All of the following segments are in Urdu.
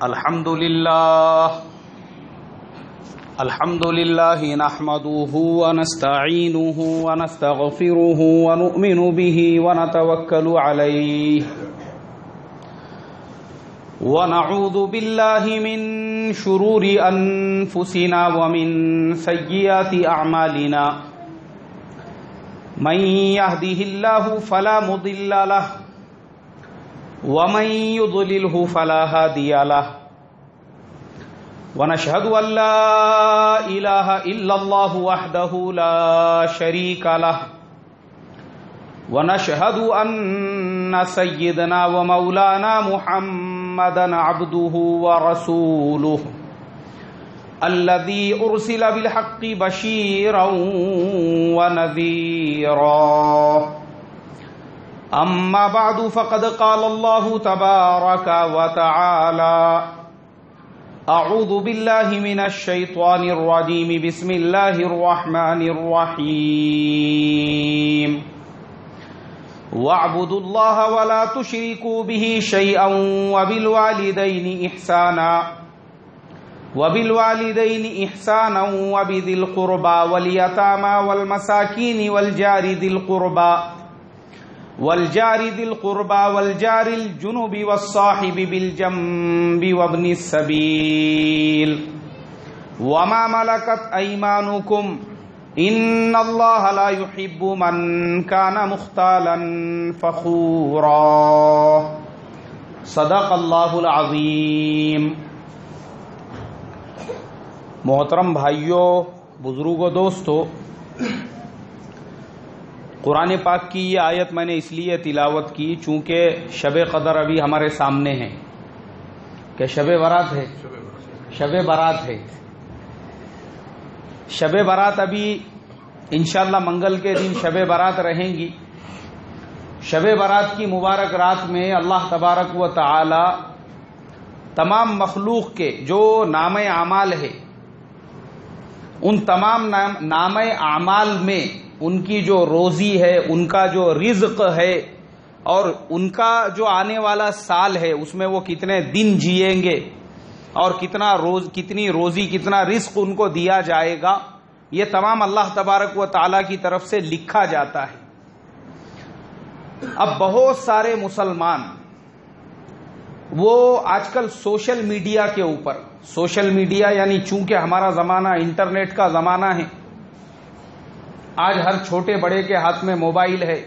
الحمد لله نحمده ونستعينه ونستغفره ونؤمن به ونتوكل عليه ونعوذ بالله من شرور أنفسنا ومن سيئات أعمالنا من يهده الله فلا مضل له ومن يضلله فلا هادي له ونشهد أن لا إله إلا الله وحده لا شريك له ونشهد أن سيدنا ومولانا محمدا عبده ورسوله الذي أرسل بالحق بشيرا ونذيرا أما بعد فقد قال الله تبارك وتعالى أعوذ بالله من الشيطان الرجيم بسم الله الرحمن الرحيم واعبدوا الله ولا تشركوا به شيئا وبالوالدين إحسانا وبذي القربى واليتامى والمساكين والجار ذي القربى والجار الجنب والصاحب بالجنب وابن السبيل وما ملكت أيمانكم إن الله لا يحب من كان مختالا فخورا صدق اللہ العظیم۔ محترم بھائیوں، بزرگوں، دوستو، قرآن پاک کی یہ آیت میں نے اس لیے تلاوت کی چونکہ شب قدر ابھی ہمارے سامنے ہے کہ شب برات ہے، شب برات ہے، شب برات ابھی انشاءاللہ منگل کے دن شب برات رہیں گی۔ شب برات کی مبارک رات میں اللہ تبارک و تعالی تمام مخلوق کے جو نام اعمال ہے ان تمام نام اعمال میں ان کی جو روزی ہے، ان کا جو رزق ہے اور ان کا جو آنے والا سال ہے اس میں وہ کتنے دن جئیں گے اور کتنی روزی کتنا رزق ان کو دیا جائے گا، یہ تمام اللہ تبارک و تعالی کی طرف سے لکھا جاتا ہے۔ اب بہت سارے مسلمان وہ آج کل سوشل میڈیا کے اوپر، سوشل میڈیا یعنی چونکہ ہمارا زمانہ انٹرنیٹ کا زمانہ ہے، آج ہر چھوٹے بڑے کے ہاتھ میں موبائل ہے،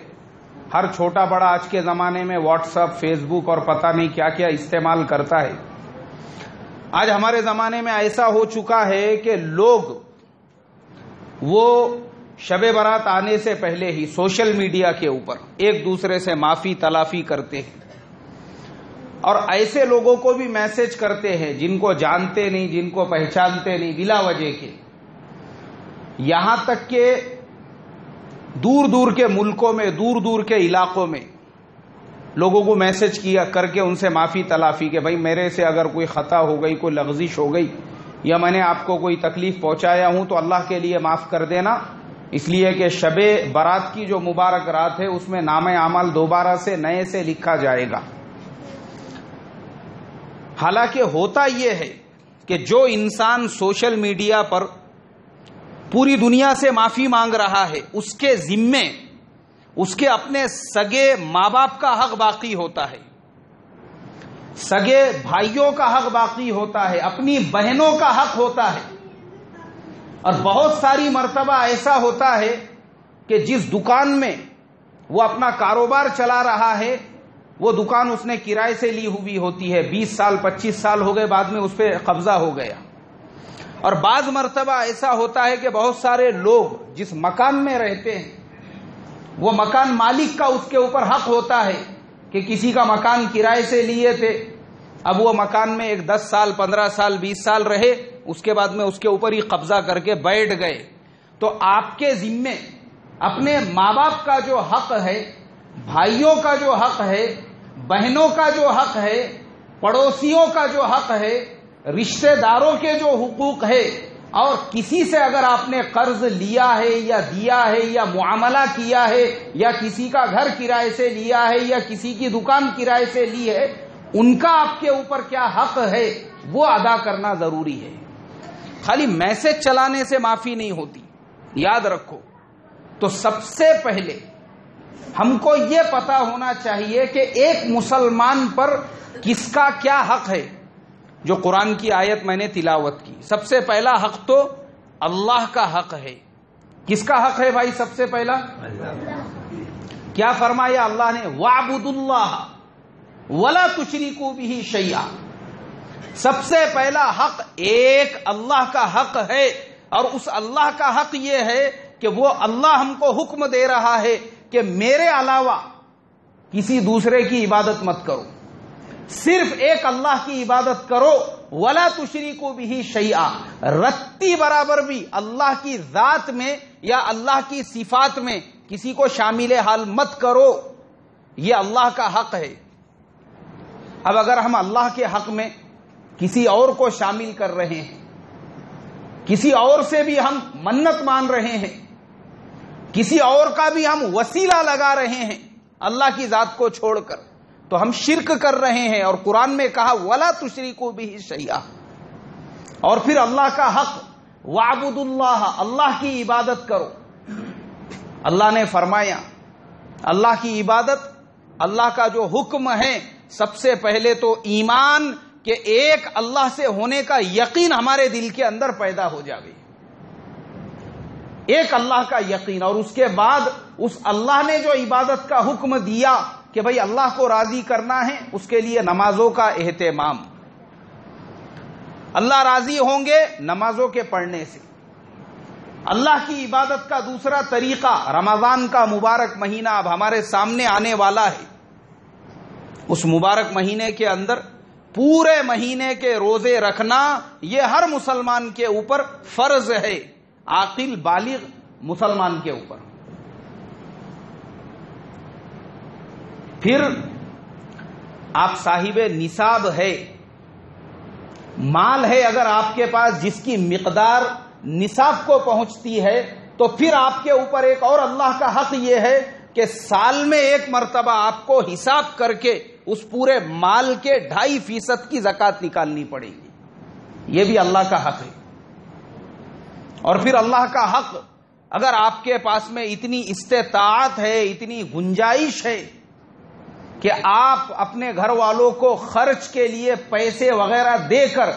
ہر چھوٹا بڑا آج کے زمانے میں واٹس ایپ، فیس بک اور پتہ نہیں کیا کیا استعمال کرتا ہے۔ آج ہمارے زمانے میں ایسا ہو چکا ہے کہ لوگ وہ شب برات آنے سے پہلے ہی سوشل میڈیا کے اوپر ایک دوسرے سے معافی تلافی کرتے ہیں اور ایسے لوگوں کو بھی میسج کرتے ہیں جن کو جانتے نہیں، جن کو پہچانتے نہیں، بلا وجہ کے، یہاں تک کہ دور دور کے ملکوں میں، دور دور کے علاقوں میں لوگوں کو میسج کیا کر کے ان سے معافی تلافی کہ بھائی میرے سے اگر کوئی خطا ہو گئی، کوئی لغزش ہو گئی یا میں نے آپ کو کوئی تکلیف پہنچایا ہوں تو اللہ کے لیے معاف کر دینا، اس لیے کہ شب برات کی جو مبارک رات ہے اس میں نام اعمال دوبارہ سے نئے سے لکھا جائے گا۔ حالانکہ ہوتا یہ ہے کہ جو انسان سوشل میڈیا پر پوری دنیا سے معافی مانگ رہا ہے اس کے ذمے اس کے اپنے سگے ماں باپ کا حق باقی ہوتا ہے، سگے بھائیوں کا حق باقی ہوتا ہے، اپنی بہنوں کا حق ہوتا ہے، اور بہت ساری مرتبہ ایسا ہوتا ہے کہ جس دکان میں وہ اپنا کاروبار چلا رہا ہے وہ دکان اس نے کرائے سے لی ہوئی ہوتی ہے، 20 سال 25 سال ہو گئے، بعد میں اس پہ قبضہ ہو گیا۔ اور بعض مرتبہ ایسا ہوتا ہے کہ بہت سارے لوگ جس مکان میں رہتے ہیں وہ مکان مالک کا اس کے اوپر حق ہوتا ہے کہ کسی کا مکان کرائے سے لیے تھے، اب وہ مکان میں ایک 10 سال 15 سال 20 سال رہے، اس کے بعد میں اس کے اوپر ہی قبضہ کر کے بیٹھ گئے، تو آپ کے ذمے اپنے ماں باپ کا جو حق ہے، بھائیوں کا جو حق ہے، بہنوں کا جو حق ہے، پڑوسیوں کا جو حق ہے، رشتہ داروں کے جو حقوق ہے، اور کسی سے اگر آپ نے قرض لیا ہے یا دیا ہے یا معاملہ کیا ہے یا کسی کا گھر کرائے سے لیا ہے یا کسی کی دکان کرائے سے لی ہے، ان کا آپ کے اوپر کیا حق ہے وہ ادا کرنا ضروری ہے. خالی میسج چلانے سے معافی نہیں ہوتی، یاد رکھو. تو سب سے پہلے ہم کو یہ پتا ہونا چاہیے کہ ایک مسلمان پر کس کا کیا حق ہے. جو قرآن کی آیت میں نے تلاوت کی، سب سے پہلا حق تو اللہ کا حق ہے. کس کا حق ہے بھائی؟ سب سے پہلا کیا فرمایا اللہ نے؟ وَاعْبُدُوا اللَّهَ وَلَا تُشْرِكُوا بِهِ شَيْئًا. سب سے پہلا حق ایک اللہ کا حق ہے، اور اس اللہ کا حق یہ ہے کہ وہ اللہ ہم کو حکم دے رہا ہے کہ میرے علاوہ کسی دوسرے کی عبادت مت کرو، صرف ایک اللہ کی عبادت کرو. وَلَا تُشْرِكُوا بِهِ شَيْئًا، رتی برابر بھی اللہ کی ذات میں یا اللہ کی صفات میں کسی کو شامل حال مت کرو. یہ اللہ کا حق ہے. اب اگر ہم اللہ کے حق میں کسی اور کو شامل کر رہے ہیں، کسی اور سے بھی ہم منت مان رہے ہیں، کسی اور کا بھی ہم وسیلہ لگا رہے ہیں اللہ کی ذات کو چھوڑ کر، تو ہم شرک کر رہے ہیں. اور قرآن میں کہا وَلَا تُشْرِكُوا بِهِ شَيْئًا. اور پھر اللہ کا حق وَاعْبُدُوا اللَّهَ، اللہ کی عبادت کرو. اللہ نے فرمایا اللہ کی عبادت، اللہ کا جو حکم ہے، سب سے پہلے تو ایمان کہ ایک اللہ سے ہونے کا یقین ہمارے دل کے اندر پیدا ہو جائے، ایک اللہ کا یقین. اور اس کے بعد اس اللہ نے جو عبادت کا حکم دیا کہ بھئی اللہ کو راضی کرنا ہے، اس کے لیے نمازوں کا اہتمام. اللہ راضی ہوں گے نمازوں کے پڑھنے سے. اللہ کی عبادت کا دوسرا طریقہ، رمضان کا مبارک مہینہ اب ہمارے سامنے آنے والا ہے. اس مبارک مہینے کے اندر پورے مہینے کے روزے رکھنا یہ ہر مسلمان کے اوپر فرض ہے، عاقل بالغ مسلمان کے اوپر. پھر آپ صاحب نصاب ہے، مال ہے اگر آپ کے پاس جس کی مقدار نصاب کو پہنچتی ہے، تو پھر آپ کے اوپر ایک اور اللہ کا حق یہ ہے کہ سال میں ایک مرتبہ آپ کو حساب کر کے اس پورے مال کے 2.5% کی زکوٰۃ نکالنی پڑے گی. یہ بھی اللہ کا حق ہے. اور پھر اللہ کا حق، اگر آپ کے پاس میں اتنی استطاعت ہے، اتنی گنجائش ہے کہ آپ اپنے گھر والوں کو خرچ کے لیے پیسے وغیرہ دے کر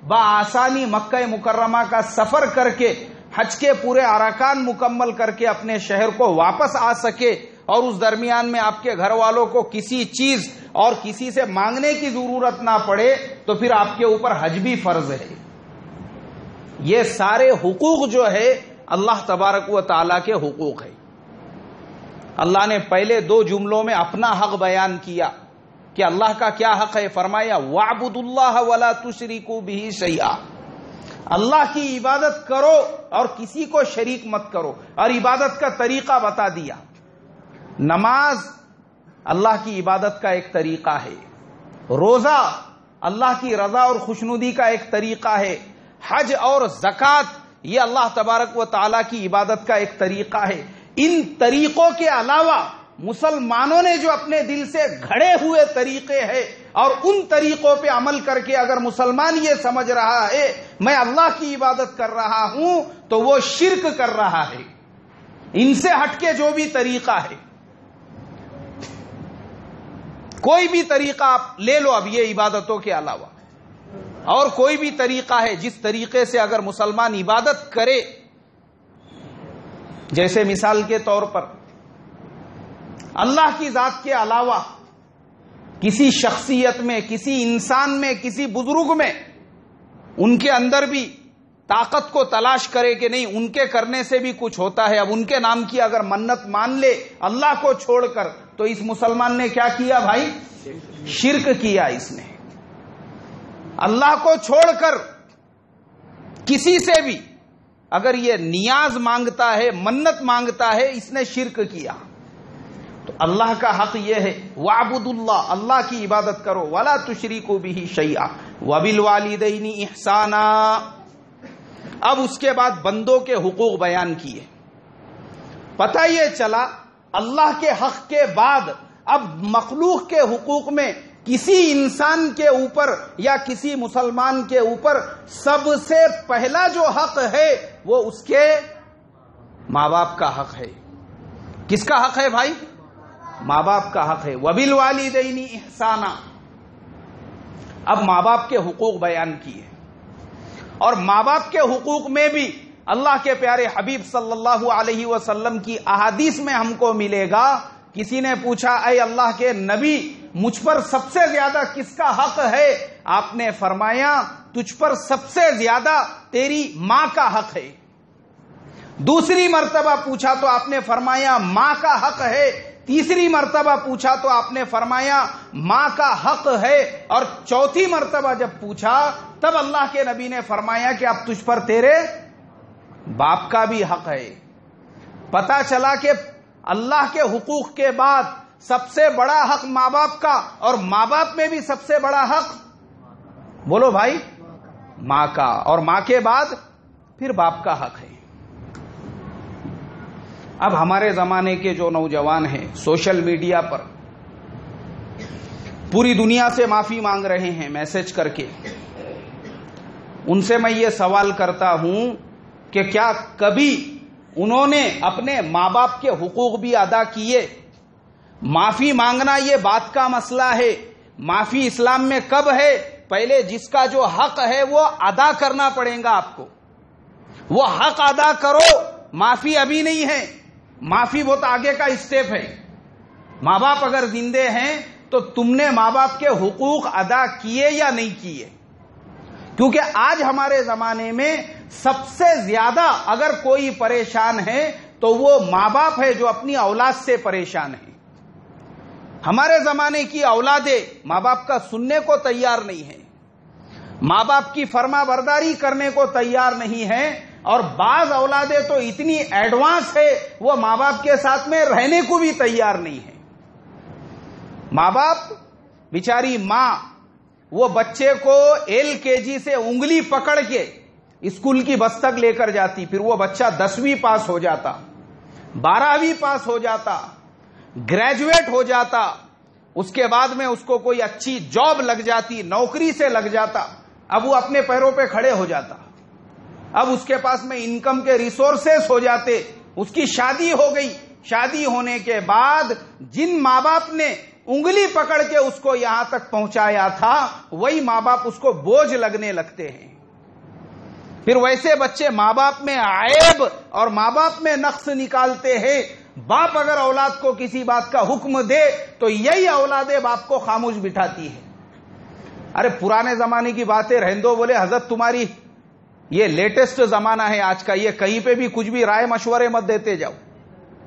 بآسانی مکہ مکرمہ کا سفر کر کے حج کے پورے ارکان مکمل کر کے اپنے شہر کو واپس آ سکے، اور اس درمیان میں آپ کے گھر والوں کو کسی چیز اور کسی سے مانگنے کی ضرورت نہ پڑے، تو پھر آپ کے اوپر حج بھی فرض ہے. یہ سارے حقوق جو ہے اللہ تبارک و تعالیٰ کے حقوق ہے. اللہ نے پہلے 2 جملوں میں اپنا حق بیان کیا کہ اللہ کا کیا حق ہے. فرمایا وَاعْبُدُوا اللَّهَ وَلَا تُشْرِكُوا بِهِ شَيْئًا، اللہ کی عبادت کرو اور کسی کو شریک مت کرو. اور عبادت کا طریقہ بتا دیا. نماز اللہ کی عبادت کا ایک طریقہ ہے، روزہ اللہ کی رضا اور خوشنودی کا ایک طریقہ ہے، حج اور زکوٰۃ یہ اللہ تبارک و تعالیٰ کی عبادت کا ایک طریقہ ہے. ان طریقوں کے علاوہ مسلمانوں نے جو اپنے دل سے گھڑے ہوئے طریقے ہیں، اور ان طریقوں پہ عمل کر کے اگر مسلمان یہ سمجھ رہا ہے میں اللہ کی عبادت کر رہا ہوں، تو وہ شرک کر رہا ہے. ان سے ہٹ کے جو بھی طریقہ ہے، کوئی بھی طریقہ آپ لے لو اب یہ عبادتوں کے علاوہ، اور کوئی بھی طریقہ ہے جس طریقے سے اگر مسلمان عبادت کرے، جیسے مثال کے طور پر اللہ کی ذات کے علاوہ کسی شخصیت میں، کسی انسان میں، کسی بزرگ میں، ان کے اندر بھی طاقت کو تلاش کرے کہ نہیں ان کے کرنے سے بھی کچھ ہوتا ہے. اب ان کے نام کی اگر منت مان لے اللہ کو چھوڑ کر، تو اس مسلمان نے کیا کیا بھائی؟ شرک کیا. اس نے اللہ کو چھوڑ کر کسی سے بھی اگر یہ نیاز مانگتا ہے، منت مانگتا ہے، اس نے شرک کیا. تو اللہ کا حق یہ ہے وَاعْبُدُوا اللَّهَ، اللہ کی عبادت کرو، وَلَا تُشْرِكُوا بِهِ شَيْئًا وَبِالْوَالِدَيْنِ إِحْسَانًا. اب اس کے بعد بندوں کے حقوق بیان کیے. پتہ یہ چلا اللہ کے حق کے بعد اب مخلوق کے حقوق میں کسی انسان کے اوپر یا کسی مسلمان کے اوپر سب سے پہلا جو حق ہے وہ اس کے ماں باپ کا حق ہے. کس کا حق ہے بھائی؟ ماں باپ کا حق ہے. وَبِالْوَالِدَيْنِ إِحْسَانًا. اب ماں باپ کے حقوق بیان کیے، اور ماں باپ کے حقوق میں بھی اللہ کے پیارے حبیب صلی اللہ علیہ وسلم کی احادیث میں ہم کو ملے گا. کسی نے پوچھا اے اللہ کے نبی مجھ پر سب سے زیادہ کس کا حق ہے؟ آپ نے فرمایا تجھ پر سب سے زیادہ تیری ماں کا حق ہے. دوسری مرتبہ پوچھا تو آپ نے فرمایا ماں کا حق ہے. تیسری مرتبہ پوچھا تو آپ نے فرمایا ماں کا حق ہے. اور چوتھی مرتبہ جب پوچھا تب اللہ کے نبی نے فرمایا کہ اب تجھ پر تیرے باپ کا بھی حق ہے. پتا چلا کہ اللہ کے حقوق کے بعد سب سے بڑا حق ماں باپ کا، اور ماں باپ میں بھی سب سے بڑا حق بولو بھائی ماں کا، اور ماں کے بعد پھر باپ کا حق ہے. اب ہمارے زمانے کے جو نوجوان ہیں سوشل میڈیا پر پوری دنیا سے معافی مانگ رہے ہیں میسج کر کے، ان سے میں یہ سوال کرتا ہوں کہ کیا کبھی انہوں نے اپنے ماں باپ کے حقوق بھی ادا کیے؟ معافی مانگنا یہ بات کا مسئلہ ہے. معافی اسلام میں کب ہے؟ پہلے جس کا جو حق ہے وہ ادا کرنا پڑے گا آپ کو. وہ حق ادا کرو. معافی ابھی نہیں ہے، معافی بہت آگے کا اسٹیپ ہے. ماں باپ اگر زندے ہیں تو تم نے ماں باپ کے حقوق ادا کیے یا نہیں کیے؟ کیونکہ آج ہمارے زمانے میں سب سے زیادہ اگر کوئی پریشان ہے تو وہ ماں باپ ہے جو اپنی اولاد سے پریشان ہے. ہمارے زمانے کی اولادیں ماں باپ کا سننے کو تیار نہیں ہیں، ماں باپ کی فرما برداری کرنے کو تیار نہیں ہیں، اور بعض اولادیں تو اتنی ایڈوانس ہے وہ ماں باپ کے ساتھ میں رہنے کو بھی تیار نہیں ہے. ماں باپ بیچاری ماں وہ بچے کو LKG سے انگلی پکڑ کے اسکول کی بس تک لے کر جاتی، پھر وہ بچہ 10ویں پاس ہو جاتا، 12ویں پاس ہو جاتا، گریجویٹ ہو جاتا، اس کے بعد میں اس کو کوئی اچھی جاب لگ جاتی، نوکری سے لگ جاتا، اب وہ اپنے پیروں پہ کھڑے ہو جاتا، اب اس کے پاس میں انکم کے ریسورسز ہو جاتے، اس کی شادی ہو گئی. شادی ہونے کے بعد جن ماں باپ نے انگلی پکڑ کے اس کو یہاں تک پہنچایا تھا وہی ماں باپ اس کو بوجھ لگنے لگتے ہیں. پھر ویسے بچے ماں باپ میں عیب اور ماں باپ میں نقص نکالتے ہیں. باپ اگر اولاد کو کسی بات کا حکم دے تو یہی اولادیں باپ کو خاموش بٹھاتی ہے. ارے پرانے زمانے کی باتیں رہن دو، بولے حضرت تمہاری یہ لیٹسٹ زمانہ ہے آج کا، یہ کہیں پہ بھی کچھ بھی رائے مشورے مت دیتے جاؤ.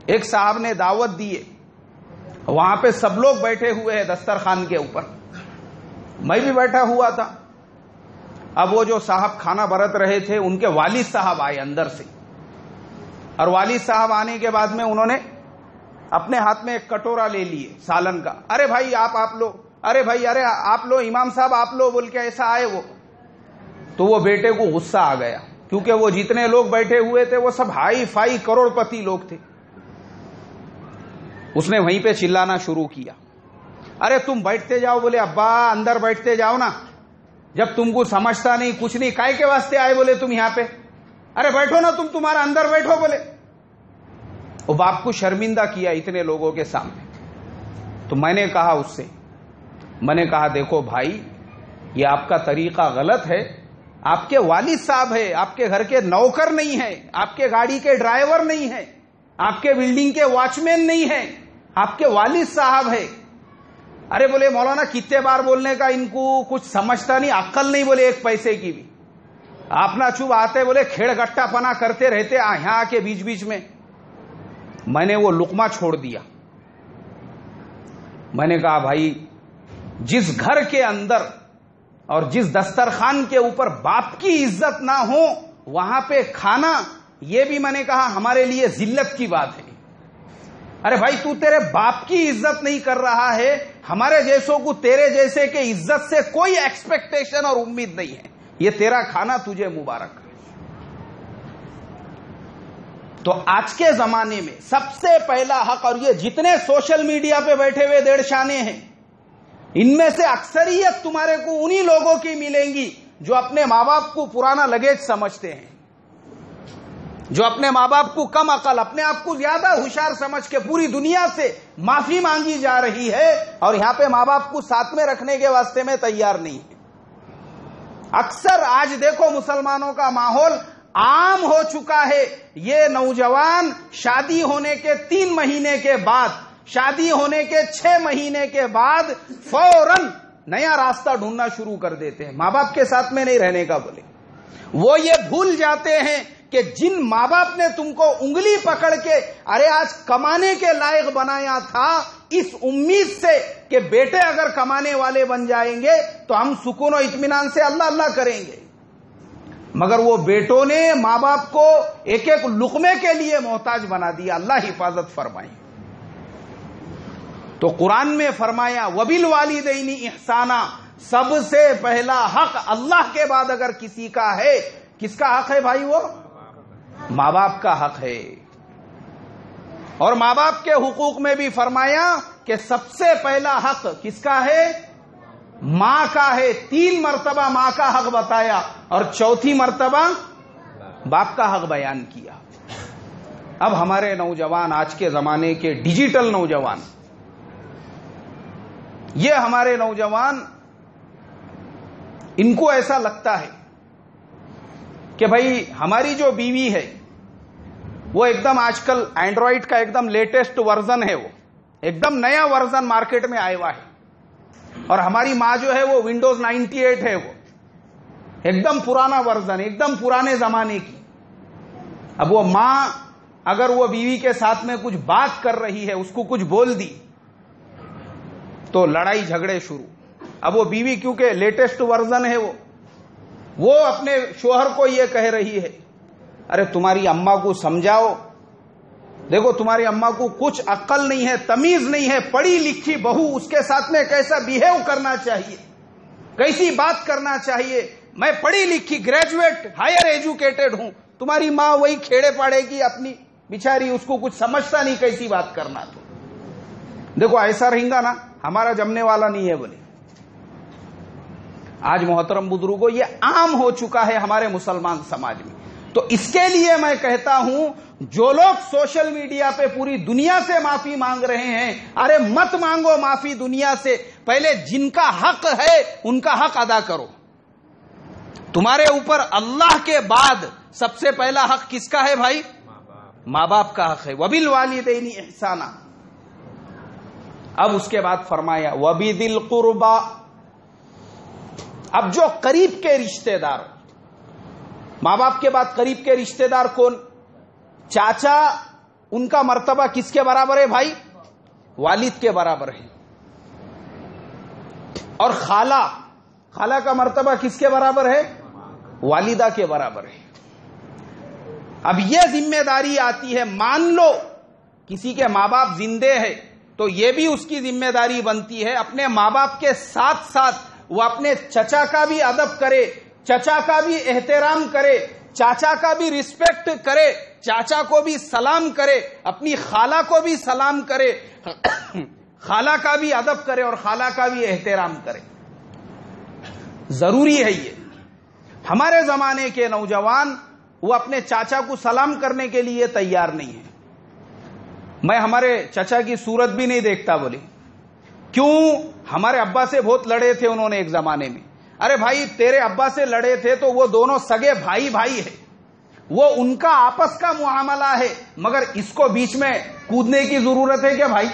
ایک صاحب نے دعوت دی ہے، وہاں پہ سب لوگ بیٹھے ہوئے ہیں دسترخوان کے اوپر، میں بھی بیٹھا ہوا تھا. اب وہ جو صاحب کھانا برت رہے تھے ان کے والد صاحب آئے اندر سے، اور والد صاحب آنے کے بعد میں انہوں نے اپنے ہاتھ میں ایک کٹورا لے لیے سالن کا. ارے بھائی آپ لو، ارے بھائی ارے آپ لو، امام صاحب آپ لو بول کے ایسا آئے وہ. تو وہ بیٹے کو غصہ آ گیا، کیونکہ وہ جتنے لوگ بیٹھے ہوئے تھے وہ سب ہائی فائی کروڑ پتی لوگ تھے. اس نے وہیں پہ چلانا شروع کیا، ارے تم بیٹھتے جاؤ. بولے ابا اندر بیٹھتے جاؤ نا، جب تم کو سمجھتا نہیں کچھ نہیں کائے کے واسطے آئے بولے تم یہاں پہ؟ ارے بیٹھو نا تمہارا اندر بیٹھو بولے. وہ باپ کو شرمندہ کیا اتنے لوگوں کے سامنے. تو میں نے کہا اس سے، میں نے کہا دیکھو بھائی یہ آپ کا طریقہ غلط ہے. آپ کے والد صاحب ہے، آپ کے گھر کے نوکر نہیں ہے، آپ کے گاڑی کے ڈرائیور نہیں ہے، آپ کے بلڈنگ کے واچ مین نہیں ہے، آپ کے والد صاحب ہے. ارے بولے مولانا کتنے بار بولنے کا، ان کو کچھ سمجھتا نہیں، عقل نہیں بولے ایک پیسے کی بھی. آپ نہ چوب آتے بولے کھیڑ گٹا پنا کرتے رہتے یہاں کے بیچ بیچ میں. میں نے وہ لقمہ چھوڑ دیا. میں نے کہا بھائی جس گھر کے اندر اور جس دسترخوان کے اوپر باپ کی عزت نہ ہو وہاں پہ کھانا، یہ بھی میں نے کہا ہمارے لیے ذلت کی بات ہے. ارے بھائی تو تیرے باپ کی عزت نہیں کر رہا ہے، ہمارے جیسوں کو تیرے جیسے کہ عزت سے کوئی ایکسپیکٹیشن اور امید نہیں ہے، یہ تیرا کھانا تجھے مبارک. تو آج کے زمانے میں سب سے پہلا حق، اور یہ جتنے سوشل میڈیا پہ بیٹھے ہوئے دیڑ شانے ہیں ان میں سے اکثریت تمہارے کو انہی لوگوں کی ملیں گی جو اپنے ماں باپ کو پرانا لگیج سمجھتے ہیں، جو اپنے ماں باپ کو کم عقل، اپنے آپ کو زیادہ ہوشیار سمجھ کے پوری دنیا سے معافی مانگی جا رہی ہے، اور یہاں پہ ماں باپ کو ساتھ میں رکھنے کے واسطے میں تیار نہیں ہے۔ اکثر آج دیکھو مسلمانوں کا ماحول عام ہو چکا ہے، یہ نوجوان شادی ہونے کے 3 مہینے کے بعد، شادی ہونے کے 6 مہینے کے بعد فوراً نیا راستہ ڈھونڈنا شروع کر دیتے ہیں، ماں باپ کے ساتھ میں نہیں رہنے کا بولے۔ وہ یہ بھول جاتے ہیں کہ جن ماں باپ نے تم کو انگلی پکڑ کے ارے آج کمانے کے لائق بنایا تھا، اس امید سے کہ بیٹے اگر کمانے والے بن جائیں گے تو ہم سکون و اطمینان سے اللہ اللہ کریں گے، مگر وہ بیٹوں نے ماں باپ کو ایک ایک لقمے کے لیے محتاج بنا دیا۔ اللہ حفاظت فرمائے۔ تو قرآن میں فرمایا وَبِالْوَالِدَيْنِ احسانا، سب سے پہلا حق اللہ کے بعد اگر کسی کا ہے، کس کا حق ہے بھائی؟ وہ ماں باپ کا حق ہے۔ اور ماں باپ کے حقوق میں بھی فرمایا کہ سب سے پہلا حق کس کا ہے؟ ماں کا ہے۔ 3 مرتبہ ماں کا حق بتایا اور 4تھی مرتبہ باپ کا حق بیان کیا۔ اب ہمارے نوجوان، آج کے زمانے کے ڈیجیٹل نوجوان، یہ ہمارے نوجوان، ان کو ایسا لگتا ہے کہ بھائی ہماری جو بیوی ہے وہ ایک دم آج کل اینڈرائڈ کا ایک دم لیٹسٹ ورژن ہے، وہ ایک دم نیا ورژن مارکیٹ میں آیا ہوا ہے، اور ہماری ماں جو ہے وہ ونڈوز 98 ہے، وہ ایک دم پرانا ورژن، ایک دم پرانے زمانے کی۔ اب وہ ماں اگر وہ بیوی کے ساتھ میں کچھ بات کر رہی ہے، اس کو کچھ بول دی تو لڑائی جھگڑے شروع۔ اب وہ بیوی کیونکہ لیٹسٹ ورژن ہے، وہ اپنے شوہر کو یہ کہہ رہی ہے ارے تمہاری اماں کو سمجھاؤ، دیکھو تمہاری اماں کو کچھ عقل نہیں ہے، تمیز نہیں ہے، پڑھی لکھی بہو، اس کے ساتھ میں کیسا بیہیو کرنا چاہیے، کیسی بات کرنا چاہیے، میں پڑھی لکھی گریجویٹ ہائر ایجوکیٹڈ ہوں، تمہاری ماں وہی کھیڑے پاڑے کی اپنی بیچاری، اس کو کچھ سمجھتا نہیں کیسی بات کرنا۔ تو دیکھو ایسا رہیں گا نا، ہمارا جمنے والا نہیں ہے بولے۔ آج محترم بزرگوں یہ عام ہو چکا ہے ہمارے مسلمان سماج میں۔ تو اس کے لیے میں کہتا ہوں جو لوگ سوشل میڈیا پہ پوری دنیا سے معافی مانگ رہے ہیں، ارے مت مانگو معافی دنیا سے، پہلے جن کا حق ہے ان کا حق ادا کرو۔ تمہارے اوپر اللہ کے بعد سب سے پہلا حق کس کا ہے بھائی؟ ماں باپ کا حق ہے۔ وَبِالْوَالِدَيْنِ احسانا۔ اب اس کے بعد فرمایا وَبِذِي الْقُرْبَى، اب جو قریب کے رشتہ دار، ماں باپ کے بعد قریب کے رشتہ دار کون؟ چاچا، ان کا مرتبہ کس کے برابر ہے بھائی؟ والد کے برابر ہے۔ اور خالہ، خالہ کا مرتبہ کس کے برابر ہے؟ والدہ کے برابر ہے۔ اب یہ ذمہ داری آتی ہے، مان لو کسی کے ماں باپ زندے ہیں تو یہ بھی اس کی ذمہ داری بنتی ہے اپنے ماں باپ کے ساتھ ساتھ وہ اپنے چچا کا بھی ادب کرے، چچا کا بھی احترام کرے، چاچا کا بھی ریسپیکٹ کرے، چاچا کو بھی سلام کرے، اپنی خالہ کو بھی سلام کرے، خالہ کا بھی ادب کرے اور خالہ کا بھی احترام کرے۔ ضروری ہے یہ۔ ہمارے زمانے کے نوجوان وہ اپنے چاچا کو سلام کرنے کے لیے تیار نہیں ہے۔ میں ہمارے چچا کی صورت بھی نہیں دیکھتا بولے، کیوں؟ ہمارے ابا سے بہت لڑے تھے انہوں نے ایک زمانے میں۔ ارے بھائی تیرے ابا سے لڑے تھے تو وہ دونوں سگے بھائی بھائی ہے، وہ ان کا آپس کا معاملہ ہے، مگر اس کو بیچ میں کودنے کی ضرورت ہے کیا بھائی؟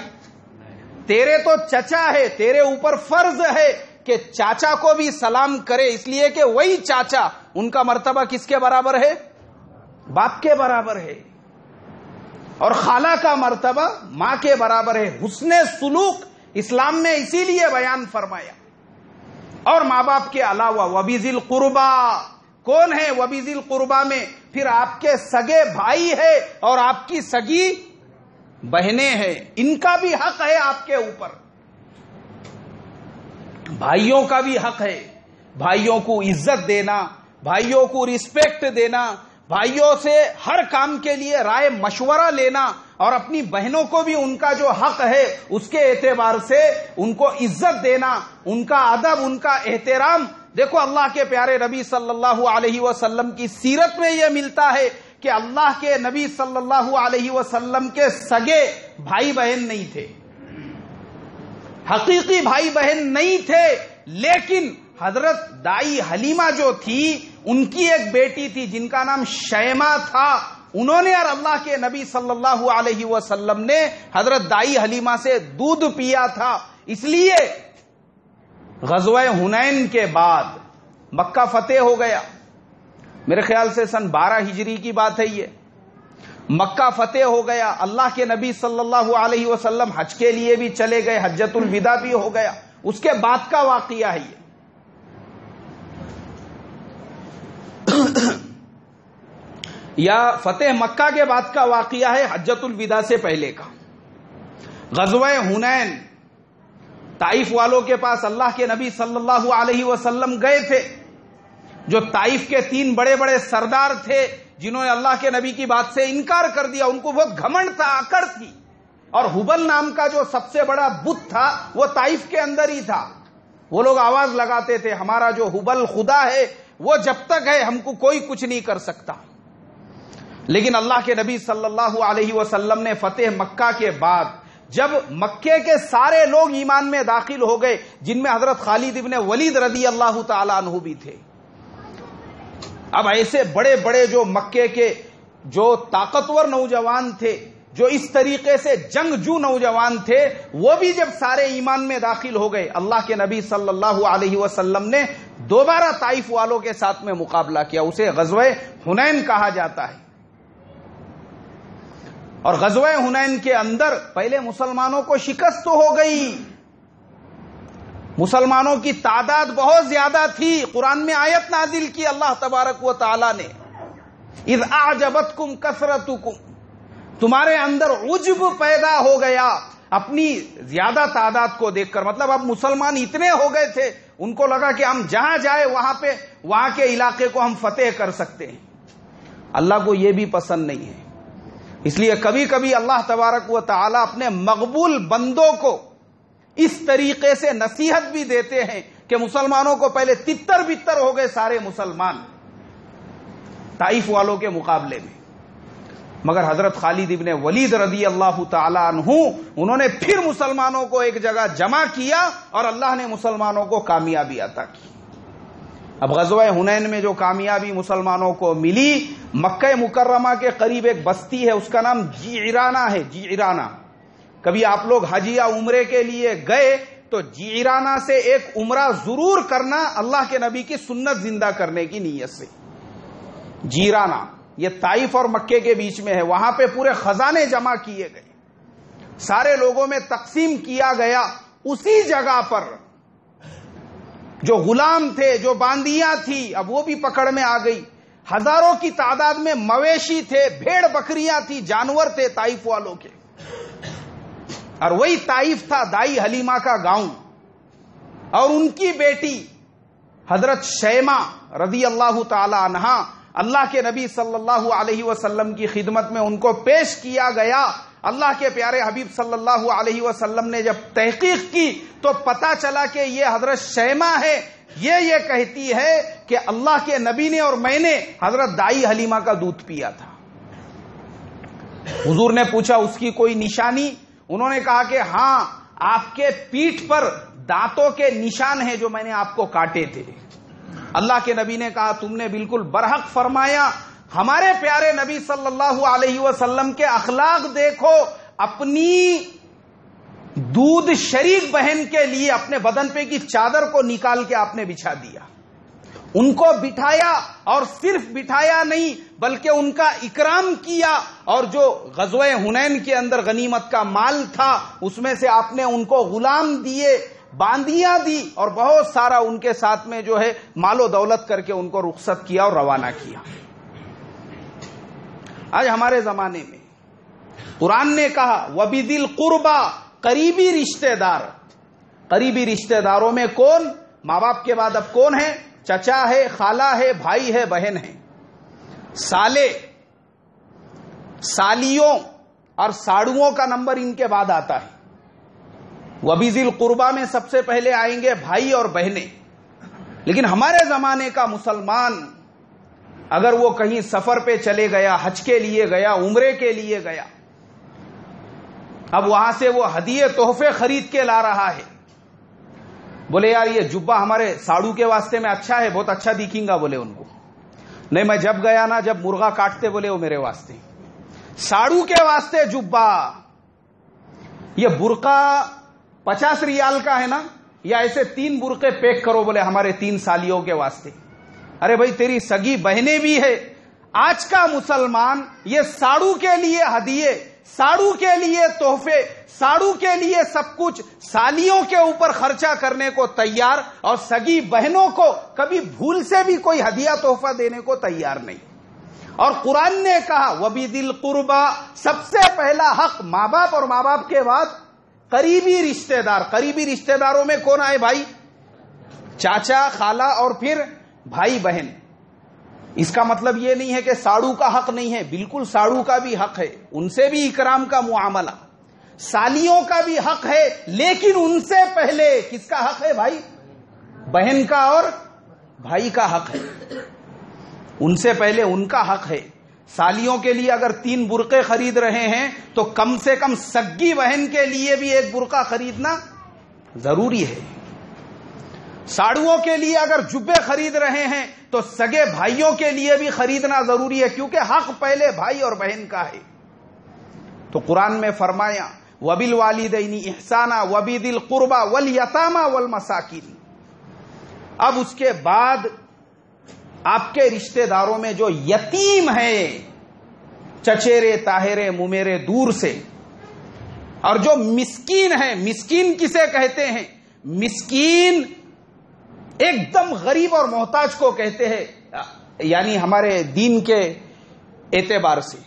تیرے تو چچا ہے، تیرے اوپر فرض ہے کہ چاچا کو بھی سلام کرے، اس لیے کہ وہی چاچا، ان کا مرتبہ کس کے برابر ہے؟ باپ کے برابر ہے۔ اور خالہ کا مرتبہ ماں کے برابر ہے۔ حسن سلوک اسلام میں اسی لیے بیان فرمایا۔ اور ماں باپ کے علاوہ وَبِذِي الْقُرْبَى، کون ہے وَبِذِي الْقُرْبَى میں؟ پھر آپ کے سگے بھائی ہے اور آپ کی سگی بہنیں ہیں، ان کا بھی حق ہے آپ کے اوپر۔ بھائیوں کا بھی حق ہے، بھائیوں کو عزت دینا، بھائیوں کو ریسپیکٹ دینا، بھائیوں سے ہر کام کے لیے رائے مشورہ لینا اور اپنی بہنوں کو بھی ان کا جو حق ہے اس کے اعتبار سے ان کو عزت دینا، ان کا ادب، ان کا احترام. دیکھو اللہ کے پیارے نبی صلی اللہ علیہ وسلم کی سیرت میں یہ ملتا ہے کہ اللہ کے نبی صلی اللہ علیہ وسلم کے سگے بھائی بہن نہیں تھے، حقیقی بھائی بہن نہیں تھے، لیکن حضرت دائی حلیمہ جو تھی ان کی ایک بیٹی تھی جن کا نام شیمہ تھا. انہوں نے اور اللہ کے نبی صلی اللہ علیہ وسلم نے حضرت دائی حلیمہ سے دودھ پیا تھا. اس لیے غزوہ حنین کے بعد مکہ فتح ہو گیا. میرے خیال سے سن 12 ہجری کی بات ہے. یہ مکہ فتح ہو گیا. اللہ کے نبی صلی اللہ علیہ وسلم حج کے لیے بھی چلے گئے، حجۃ الوداع بھی ہو گیا. اس کے بعد کا واقعہ ہے یہ. یا فتح مکہ کے بعد کا واقعہ ہے، حجۃ الوداع سے پہلے کا. غزوہ حنین، طائف والوں کے پاس اللہ کے نبی صلی اللہ علیہ وسلم گئے تھے. جو طائف کے 3 بڑے بڑے سردار تھے جنہوں نے اللہ کے نبی کی بات سے انکار کر دیا، ان کو بہت گھمنڈ تھا، اکڑ تھی. اور حبل نام کا جو سب سے بڑا بت تھا وہ طائف کے اندر ہی تھا. وہ لوگ آواز لگاتے تھے ہمارا جو حبل خدا ہے وہ جب تک ہے ہم کو کوئی کچھ نہیں کر سکتا. لیکن اللہ کے نبی صلی اللہ علیہ وسلم نے فتح مکہ کے بعد جب مکے کے سارے لوگ ایمان میں داخل ہو گئے، جن میں حضرت خالد ابن ولید رضی اللہ تعالی عنہ بھی تھے. اب ایسے بڑے بڑے جو مکے کے جو طاقتور نوجوان تھے، جو اس طریقے سے جنگجو نوجوان تھے، وہ بھی جب سارے ایمان میں داخل ہو گئے، اللہ کے نبی صلی اللہ علیہ وسلم نے دوبارہ طائف والوں کے ساتھ میں مقابلہ کیا. اسے غزوہ حنین کہا جاتا ہے. اور غزوہ حنین کے اندر پہلے مسلمانوں کو شکست تو ہو گئی، مسلمانوں کی تعداد بہت زیادہ تھی. قرآن میں آیت نازل کی اللہ تبارک و تعالی نے، اذ اعجبتکم کثرتکم، تمہارے اندر عجب پیدا ہو گیا اپنی زیادہ تعداد کو دیکھ کر. مطلب اب مسلمان اتنے ہو گئے تھے، ان کو لگا کہ ہم جہاں جائے وہاں کے علاقے کو ہم فتح کر سکتے ہیں. اللہ کو یہ بھی پسند نہیں ہے. اس لیے کبھی کبھی اللہ تبارک و تعالی اپنے مقبول بندوں کو اس طریقے سے نصیحت بھی دیتے ہیں کہ مسلمانوں کو پہلے تتر بتر ہو گئے سارے مسلمان طائف والوں کے مقابلے میں، مگر حضرت خالد ابن ولید رضی اللہ تعالی عنہ انہوں نے پھر مسلمانوں کو ایک جگہ جمع کیا اور اللہ نے مسلمانوں کو کامیابی عطا کی. اب غزوہ حنین میں جو کامیابی مسلمانوں کو ملی، مکہ مکرمہ کے قریب ایک بستی ہے، اس کا نام جعرانہ ہے. جعرانہ، کبھی آپ لوگ حج یا عمرے کے لیے گئے تو جعرانہ سے ایک عمرہ ضرور کرنا، اللہ کے نبی کی سنت زندہ کرنے کی نیت سے. جعرانہ یہ طائف اور مکے کے بیچ میں ہے. وہاں پہ پورے خزانے جمع کیے گئے، سارے لوگوں میں تقسیم کیا گیا. اسی جگہ پر جو غلام تھے، جو باندیاں تھی، اب وہ بھی پکڑ میں آ گئی. ہزاروں کی تعداد میں مویشی تھے، بھیڑ بکریاں تھی، جانور تھے طائف والوں کے. اور وہی طائف تھا دائی حلیمہ کا گاؤں. اور ان کی بیٹی حضرت شیمہ رضی اللہ تعالی عنہا، اللہ کے نبی صلی اللہ علیہ وسلم کی خدمت میں ان کو پیش کیا گیا. اللہ کے پیارے حبیب صلی اللہ علیہ وسلم نے جب تحقیق کی تو پتا چلا کہ یہ حضرت شیمہ ہے. یہ کہتی ہے کہ اللہ کے نبی نے اور میں نے حضرت دائی حلیمہ کا دودھ پیا تھا. حضور نے پوچھا اس کی کوئی نشانی؟ انہوں نے کہا کہ ہاں، آپ کے پیٹھ پر دانتوں کے نشان ہیں جو میں نے آپ کو کاٹے تھے. اللہ کے نبی نے کہا تم نے بالکل برحق فرمایا. ہمارے پیارے نبی صلی اللہ علیہ وسلم کے اخلاق دیکھو. اپنی دودھ شریک بہن کے لیے اپنے بدن پہ کی چادر کو نکال کے آپ نے بچھا دیا، ان کو بٹھایا، اور صرف بٹھایا نہیں بلکہ ان کا اکرام کیا. اور جو غزوہ حنین کے اندر غنیمت کا مال تھا اس میں سے آپ نے ان کو غلام دیے، باندیاں دی، اور بہت سارا ان کے ساتھ میں جو ہے مال و دولت کر کے ان کو رخصت کیا اور روانہ کیا. آج ہمارے زمانے میں قرآن نے کہا وَبِذِي الْقُرْبَى، قریبی رشتہ دار. قریبی رشتہ داروں میں کون؟ ماں باپ کے بعد اب کون ہے؟ چچا ہے، خالہ ہے، بھائی ہے، بہن ہے. سالے، سالیوں اور ساڑوؤں کا نمبر ان کے بعد آتا ہے۔ وَبِذِي ذِی الْقُرْبَى میں سب سے پہلے آئیں گے بھائی اور بہنیں۔ لیکن ہمارے زمانے کا مسلمان اگر وہ کہیں سفر پہ چلے گیا، حج کے لیے گیا، عمرے کے لیے گیا، اب وہاں سے وہ ہدیے تحفے خرید کے لا رہا ہے، بولے یار یہ جبہ ہمارے ساڑو کے واسطے میں اچھا ہے، بہت اچھا دکھیں گا، بولے ان کو نہیں، میں جب گیا نا جب مرغا کاٹتے بولے وہ میرے واسطے، ساڑو کے واسطے جبہ۔ یہ برقع 50 ریال کا ہے نا، یا ایسے 3 برقعے پیک کرو بولے ہمارے 3 سالیوں کے واسطے۔ ارے بھائی تیری سگی بہنیں بھی ہے۔ آج کا مسلمان یہ ساڑو کے لیے ہدیے، ساڑو کے لیے تحفے، ساڑو کے لیے سب کچھ، سالیوں کے اوپر خرچہ کرنے کو تیار، اور سگی بہنوں کو کبھی بھول سے بھی کوئی ہدیہ تحفہ دینے کو تیار نہیں۔ اور قرآن نے کہا وَبِذِی الْقُرْبَى، سب سے پہلا حق ماں باپ، اور ماں باپ کے بعد قریبی رشتہ دار۔ قریبی رشتہ داروں میں کون آئے بھائی؟ چاچا، خالہ، اور پھر بھائی بہن۔ اس کا مطلب یہ نہیں ہے کہ ساڑو کا حق نہیں ہے، بالکل ساڑو کا بھی حق ہے، ان سے بھی اکرام کا معاملہ، سالیوں کا بھی حق ہے، لیکن ان سے پہلے کس کا حق ہے بھائی؟ بہن کا اور بھائی کا حق ہے، ان سے پہلے ان کا حق ہے۔ سالیوں کے لیے اگر 3 برقعے خرید رہے ہیں تو کم سے کم سگی بہن کے لیے بھی 1 برقع خریدنا ضروری ہے۔ ساڑوؤں کے لیے اگر جبے خرید رہے ہیں تو سگے بھائیوں کے لیے بھی خریدنا ضروری ہے، کیونکہ حق پہلے بھائی اور بہن کا ہے۔ تو قرآن میں فرمایا وَبِالْوَالِدَيْنِ إِحْسَانًا وَبِذِی الْقُرْبَى وَالْیَتَامَى وَالْمَسَاکِینِ۔ اب اس کے بعد آپ کے رشتہ داروں میں جو یتیم ہیں، چچیرے تاہرے ممیرے دور سے، اور جو مسکین ہیں، مسکین کسے کہتے ہیں؟ مسکین ایک دم غریب اور محتاج کو کہتے ہیں، یعنی ہمارے دین کے اعتبار سے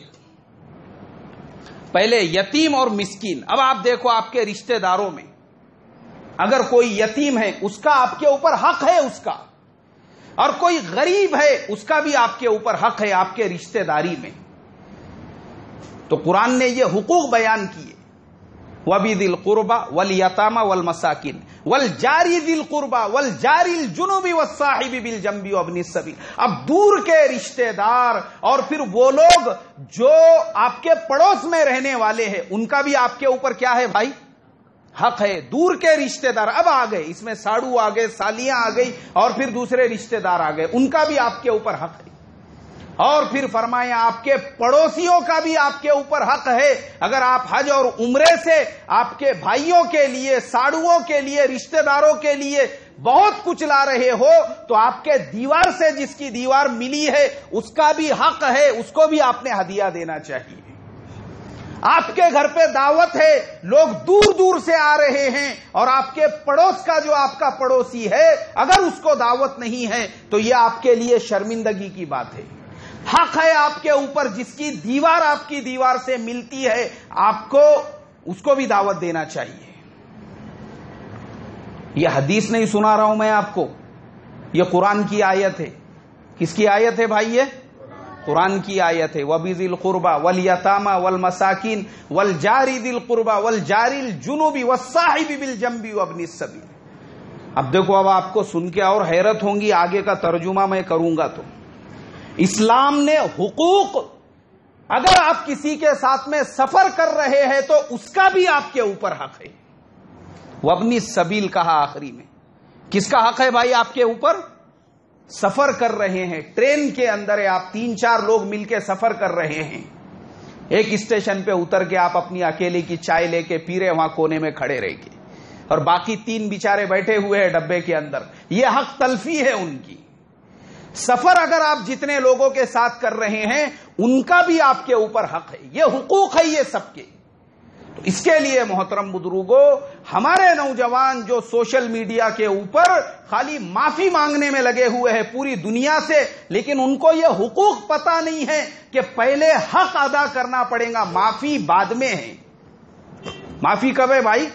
پہلے یتیم اور مسکین۔ اب آپ دیکھو آپ کے رشتہ داروں میں اگر کوئی یتیم ہے اس کا آپ کے اوپر حق ہے اس کا، اور کوئی غریب ہے اس کا بھی آپ کے اوپر حق ہے آپ کے رشتہ داری میں۔ تو قرآن نے یہ حقوق بیان کیے، وَبِذِی الْقُرْبَى وَالْیَتَامَى وَالْمَسَاکِینِ وَالْجَارِ ذِی الْقُرْبَى وَالْجَارِ الْجُنُبِ وَالصَّاحِبِ بِالْجَنبِ وَابْنِ السَّبِیلِ۔ اب دور کے رشتہ دار اور پھر وہ لوگ جو آپ کے پڑوس میں رہنے والے ہیں، ان کا بھی آپ کے اوپر کیا ہے بھائی؟ حق ہے۔ دور کے رشتہ دار اب آ گئے، اس میں ساڑو آ گئے، سالیاں آ گئی، اور پھر دوسرے رشتہ دار آ گئے، ان کا بھی آپ کے اوپر حق ہے۔ اور پھر فرمایا آپ کے پڑوسیوں کا بھی آپ کے اوپر حق ہے۔ اگر آپ حج اور عمرے سے آپ کے بھائیوں کے لیے، ساڑوؤں کے لیے، رشتہ داروں کے لیے بہت کچھ لا رہے ہو تو آپ کے دیوار سے جس کی دیوار ملی ہے اس کا بھی حق ہے، اس کو بھی آپ نے ہدیہ دینا چاہیے۔ آپ کے گھر پہ دعوت ہے، لوگ دور دور سے آ رہے ہیں، اور آپ کے پڑوس کا جو آپ کا پڑوسی ہے اگر اس کو دعوت نہیں ہے تو یہ آپ کے لیے شرمندگی کی بات ہے۔ حق ہے آپ کے اوپر، جس کی دیوار آپ کی دیوار سے ملتی ہے آپ کو اس کو بھی دعوت دینا چاہیے۔ یہ حدیث نہیں سنا رہا ہوں میں آپ کو، یہ قرآن کی آیت ہے۔ کس کی آیت ہے بھائی؟ یہ قرآن کی آیت ہے۔ وَبِذِی الْقُرْبَى وَالْیَتَامَى وَالْمَسَاکِینِ وَالْجَارِ ذِی الْقُرْبَى وَالْجَارِ الْجُنُبِ وَالصَّاحِبِ بِالْجَنبِ وَابْنِ السَّبِیلِ۔ اب دیکھو، اب آپ کو سن کے اور حیرت ہوں گی، آگے کا ترجمہ میں کروں گا تو اسلام نے حقوق، اگر آپ کسی کے ساتھ میں سفر کر رہے ہیں تو اس کا بھی آپ کے اوپر حق ہے۔ وابن السبیل کہا آخری میں، کس کا حق ہے بھائی آپ کے اوپر؟ سفر کر رہے ہیں، ٹرین کے اندر ہے، آپ 3-4 لوگ مل کے سفر کر رہے ہیں، ایک اسٹیشن پہ اتر کے آپ اپنی اکیلے کی چائے لے کے پی رہے، وہاں کونے میں کھڑے رہ کے، اور باقی 3 بیچارے بیٹھے ہوئے ہیں ڈبے کے اندر، یہ حق تلفی ہے ان کی۔ سفر اگر آپ جتنے لوگوں کے ساتھ کر رہے ہیں ان کا بھی آپ کے اوپر حق ہے، یہ حقوق ہے یہ سب کے۔ تو اس کے لیے محترم بزرگوں، ہمارے نوجوان جو سوشل میڈیا کے اوپر خالی معافی مانگنے میں لگے ہوئے ہیں پوری دنیا سے، لیکن ان کو یہ حقوق پتہ نہیں ہے کہ پہلے حق ادا کرنا پڑے گا، معافی بعد میں ہے۔ معافی کب ہے بھائی؟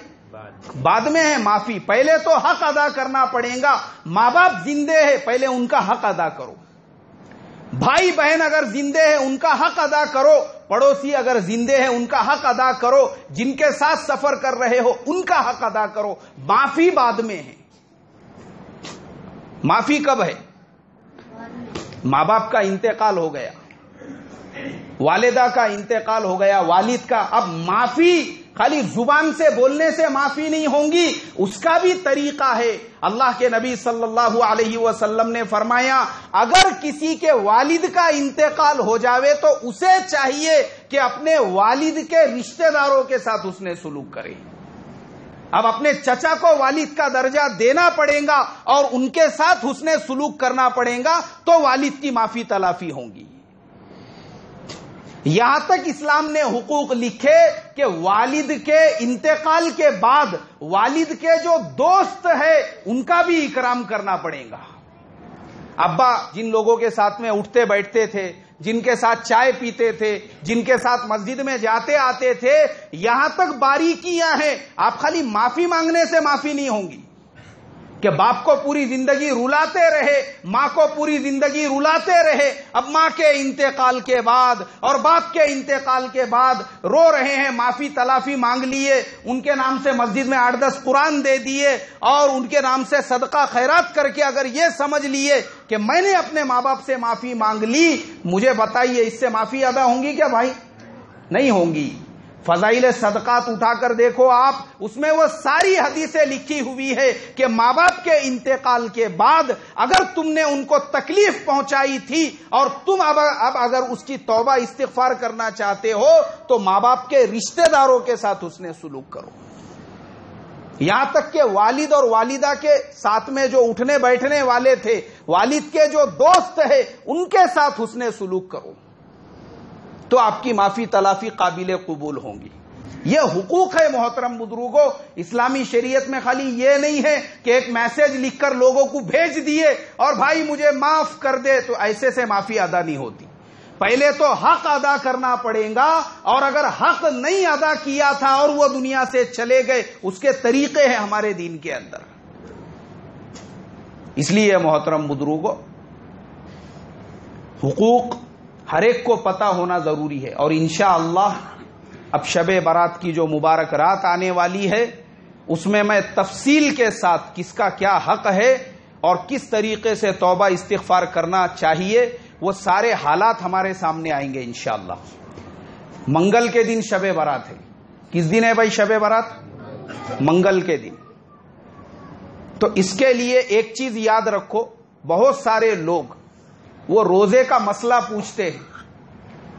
بعد میں ہے معافی، پہلے تو حق ادا کرنا پڑے گا۔ ماں باپ زندے ہیں، پہلے ان کا حق ادا کرو۔ بھائی بہن اگر زندے ہیں ان کا حق ادا کرو، پڑوسی اگر زندے ہیں ان کا حق ادا کرو، جن کے ساتھ سفر کر رہے ہو ان کا حق ادا کرو۔ معافی بعد میں ہے۔ معافی کب ہے؟ ماں باپ کا انتقال ہو گیا، والدہ کا انتقال ہو گیا، والد کا، اب معافی خالی زبان سے بولنے سے معافی نہیں ہوں گی، اس کا بھی طریقہ ہے۔ اللہ کے نبی صلی اللہ علیہ وسلم نے فرمایا اگر کسی کے والد کا انتقال ہو جاوے تو اسے چاہیے کہ اپنے والد کے رشتہ داروں کے ساتھ حسن سلوک کرے۔ اب اپنے چچا کو والد کا درجہ دینا پڑے گا اور ان کے ساتھ حسن سلوک کرنا پڑے گا تو والد کی معافی تلافی ہوں گی۔ یہاں تک اسلام نے حقوق لکھے کہ والد کے انتقال کے بعد والد کے جو دوست ہیں ان کا بھی اکرام کرنا پڑے گا۔ ابا جن لوگوں کے ساتھ میں اٹھتے بیٹھتے تھے، جن کے ساتھ چائے پیتے تھے، جن کے ساتھ مسجد میں جاتے آتے تھے، یہاں تک باریکیاں ہیں۔ آپ خالی معافی مانگنے سے معافی نہیں ہوں گی کہ باپ کو پوری زندگی رلاتے رہے، ماں کو پوری زندگی رلاتے رہے، اب ماں کے انتقال کے بعد اور باپ کے انتقال کے بعد رو رہے ہیں، معافی تلافی مانگ لیے، ان کے نام سے مسجد میں 8-10 قرآن دے دیے اور ان کے نام سے صدقہ خیرات کر کے اگر یہ سمجھ لیے کہ میں نے اپنے ماں باپ سے معافی مانگ لی، مجھے بتائیے اس سے معافی ادا ہوں گی کیا بھائی؟ نہیں ہوں گی۔ فضائل صدقات اٹھا کر دیکھو آپ، اس میں وہ ساری حدیثیں لکھی ہوئی ہے کہ ماں باپ کے انتقال کے بعد اگر تم نے ان کو تکلیف پہنچائی تھی اور تم اب اگر اس کی توبہ استغفار کرنا چاہتے ہو تو ماں باپ کے رشتہ داروں کے ساتھ حسن سلوک کرو۔ یہاں تک کہ والد اور والدہ کے ساتھ میں جو اٹھنے بیٹھنے والے تھے، والد کے جو دوست ہیں ان کے ساتھ حسن سلوک کرو تو آپ کی معافی تلافی قابل قبول ہوں گی۔ یہ حقوق ہے محترم بزرگوں۔ اسلامی شریعت میں خالی یہ نہیں ہے کہ ایک میسج لکھ کر لوگوں کو بھیج دیے اور بھائی مجھے معاف کر دے، تو ایسے سے معافی ادا نہیں ہوتی۔ پہلے تو حق ادا کرنا پڑے گا، اور اگر حق نہیں ادا کیا تھا اور وہ دنیا سے چلے گئے، اس کے طریقے ہیں ہمارے دین کے اندر۔ اس لیے محترم بزرگوں، حقوق ہر ایک کو پتہ ہونا ضروری ہے، اور انشاءاللہ اب شب برات کی جو مبارک رات آنے والی ہے اس میں میں تفصیل کے ساتھ کس کا کیا حق ہے اور کس طریقے سے توبہ استغفار کرنا چاہیے وہ سارے حالات ہمارے سامنے آئیں گے انشاءاللہ۔ منگل کے دن شب برات ہے۔ کس دن ہے بھائی شب برات؟ منگل کے دن۔ تو اس کے لیے ایک چیز یاد رکھو، بہت سارے لوگ وہ روزے کا مسئلہ پوچھتے ہیں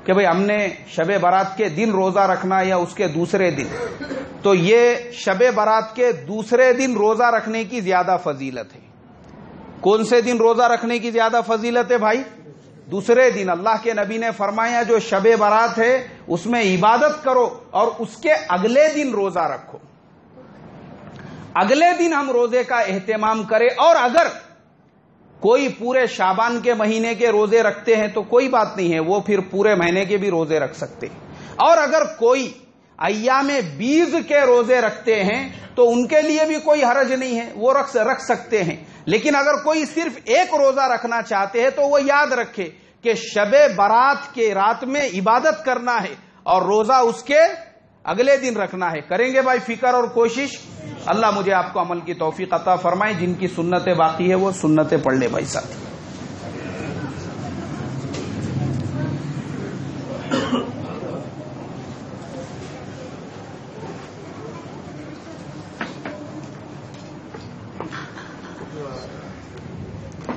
کہ بھئی ہم نے شب برات کے دن روزہ رکھنا یا اس کے دوسرے دن، تو یہ شب برات کے دوسرے دن روزہ رکھنے کی زیادہ فضیلت ہے۔ کون سے دن روزہ رکھنے کی زیادہ فضیلت ہے بھائی؟ دوسرے دن۔ اللہ کے نبی نے فرمایا جو شب برات ہے اس میں عبادت کرو اور اس کے اگلے دن روزہ رکھو۔ اگلے دن ہم روزے کا اہتمام کریں، اور اگر کوئی پورے شعبان کے مہینے کے روزے رکھتے ہیں تو کوئی بات نہیں ہے، وہ پھر پورے مہینے کے بھی روزے رکھ سکتے ہیں، اور اگر کوئی ایام بیض کے روزے رکھتے ہیں تو ان کے لیے بھی کوئی حرج نہیں ہے، وہ رکھ سکتے ہیں۔ لیکن اگر کوئی صرف ایک روزہ رکھنا چاہتے ہیں تو وہ یاد رکھے کہ شب برات کے رات میں عبادت کرنا ہے اور روزہ اس کے اگلے دن رکھنا ہے۔ کریں گے بھائی فکر اور کوشش؟ اللہ مجھے آپ کو عمل کی توفیق عطا فرمائے۔ جن کی سنتیں باقی ہے وہ سنتیں پڑھ لے بھائی ساتھ۔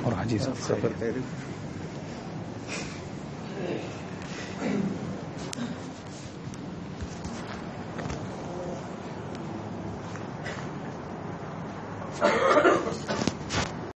اور حاجی صاحب